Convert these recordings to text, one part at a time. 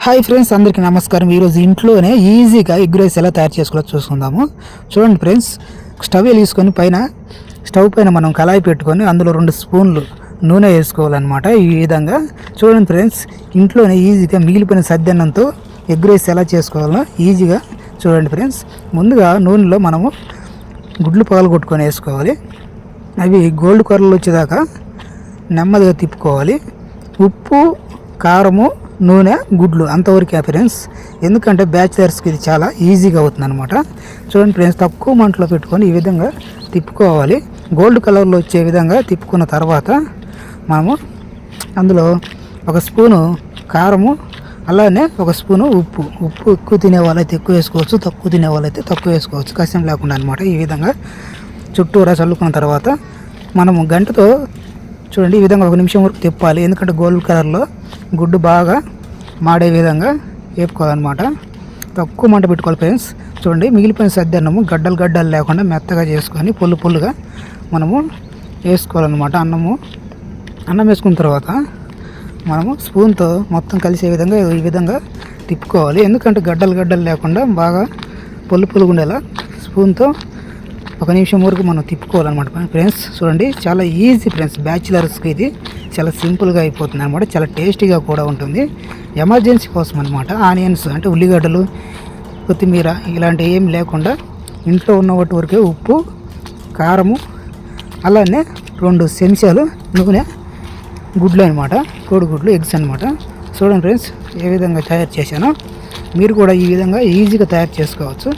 Hi friends, అందరికీ నమస్కారం. ఈరోజు ఇంట్లోనే ఈజీగా ఎగ్ రైస్ ఎలా తయారు చేసుకోవాలో చూసుకుందాము. చూడండి ఫ్రెండ్స్, స్టవ్ వెలిగించుకొని స్టవ్ పైన మనం కళాయి పెట్టుకొని అందులో 2 స్పూన్లు నూనె వేసుకోవాలన్నమాట. ఈ విధంగా చూడండి ఫ్రెండ్స్, ఇంట్లోనే ఈజీగా మిగిలిపోయిన సద్దన్నంతో ఎగ్ రైస్ ఎలా చేసుకోవాలో ఈజీగా చూడండి ఫ్రెండ్స్. ముందుగా నూనెలో మనము గుడ్లు పగలగొట్టుకొని వేసుకోవాలి. అవి గోల్డ్ కలర్లో వచ్చేదాకా నెమ్మదిగా తిప్పుకోవాలి. ఉప్పు, కారము, నూనె, గుడ్లు అంతవరకు ఫ్రెండ్స్. ఎందుకంటే బ్యాచిలర్స్కి ఇది చాలా ఈజీగా అవుతుంది అనమాట. చూడండి ఫ్రెండ్స్, తక్కువ మంటలో పెట్టుకొని ఈ విధంగా తిప్పుకోవాలి. గోల్డ్ కలర్లో వచ్చే విధంగా తిప్పుకున్న తర్వాత మనము అందులో 1 స్పూను కారము, అలానే 1 స్పూను ఉప్పు ఎక్కువ తినే వాళ్ళైతే ఎక్కువ వేసుకోవచ్చు, తక్కువ తినే వాళ్ళైతే తక్కువ వేసుకోవచ్చు, కష్టం లేకుండా అనమాట. ఈ విధంగా చుట్టూరా చల్లుకున్న తర్వాత మనము గంటతో చూడండి ఈ విధంగా 1 నిమిషం వరకు తిప్పాలి. ఎందుకంటే గోల్డ్ కలర్లో గుడ్డు బాగా మాడే విధంగా వేపుకోవాలన్నమాట. తక్కువ మంట పెట్టుకోవాలి ఫ్రెండ్స్. చూడండి, మిగిలిపోయిన సద్దన్నము గడ్డలు లేకుండా మెత్తగా చేసుకొని పుల్లుగా మనము వేసుకోవాలన్నమాట. అన్నం వేసుకున్న తర్వాత మనము స్పూన్తో మొత్తం కలిసే విధంగా ఈ విధంగా తిప్పుకోవాలి. ఎందుకంటే గడ్డలు లేకుండా బాగా పుల్లుగా ఉండేలా స్పూన్తో 1 నిమిషం వరకు మనం తిప్పుకోవాలన్నమాట ఫ్రెండ్స్. చూడండి, చాలా ఈజీ ఫ్రెండ్స్. బ్యాచిలర్స్కి ఇది చాలా సింపుల్గా అయిపోతుంది అనమాట. చాలా టేస్టీగా కూడా ఉంటుంది. ఎమర్జెన్సీ కోసం అనమాట. ఆనియన్స్ అంటే ఉల్లిగడ్డలు, కొత్తిమీర ఇలాంటివి ఏం లేకుండా ఇంట్లో ఉన్న వాటి వరకే ఉప్పు, కారము, అలానే 2 చెంచాలు నూనె, గుడ్లు అనమాట, కోడిగుడ్లు, ఎగ్స్ అనమాట. చూడండి ఫ్రెండ్స్, ఏ విధంగా తయారు చేశానో మీరు కూడా ఈ విధంగా ఈజీగా తయారు చేసుకోవచ్చు.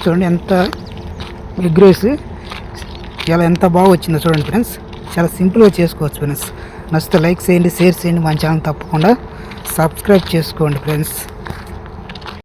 చూడండి, ఎగ్ రైస్ ఎంత బాగా వచ్చిందో చూడండి ఫ్రెండ్స్. చాలా సింపుల్గా చేసుకోవచ్చు ఫ్రెండ్స్. నచ్చితే లైక్ చేయండి, షేర్ చేయండి. మన ఛానల్ తప్పకుండా సబ్స్క్రైబ్ చేసుకోండి ఫ్రెండ్స్.